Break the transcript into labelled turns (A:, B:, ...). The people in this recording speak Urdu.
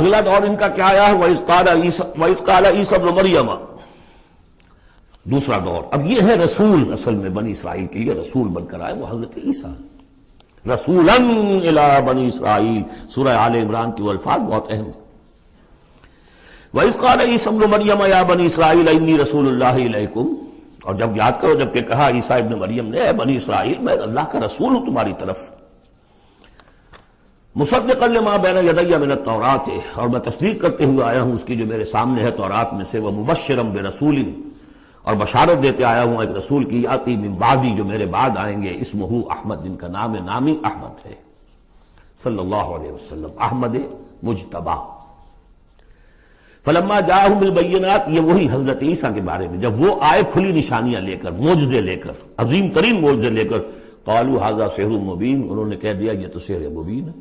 A: اگلا دور ان کا کیا آیا ہے؟ وَإِذْ قَالَ عِيسَى ابْنُ مَرْيَمَ، دوسرا دور. اب یہ ہے رسول، اصل میں بنی اسرائیل کے لیے رسول بن کر آئے وہ حضرت عیسیٰ، رسولاً الی بنی اسرائیل. سورہ آل عمران کی وہ الفاظ بہت اہم ہیں. وَإِذْ قَالَ عِيسَى ابْنُ مَرْيَمَ يَا بَنِي إِسْرَائِيلَ إِنِّي رَسُولُ اللَّهِ إِلَيْكُمْ. اور جب یاد کرو جب کہ کہا عیسیٰ ابن مریم نے، اے بنی اسرائیل میں اللہ کا رسول ہوں تمہاری طرف. مصدقا لما بین یدی من التوراۃ، اور میں تصدیق کرتے ہوئے آیا ہوں اس کی جو میرے سامنے ہے تورات میں سے. ومبشرا برسول، اور بشارت دیتے آیا ہوں ایک رسول کی، یاتی من بعدی، جو میرے بعد آئیں گے، اسمہ احمد، جن کا نامی احمد ہے صلی اللہ علیہ وسلم، احمد مجتبی. فلما جاءہم بالبینات، یہ وہی حضرت عیسیٰ کے بارے میں جب وہ آئے کھلی نشانیاں لے کر، معجزے لے کر، عظیم ترین معجزے لے کر، قالوا ھذا سحر مبین، انہوں نے کہہ دیا یہ تو سحر مبین ہے.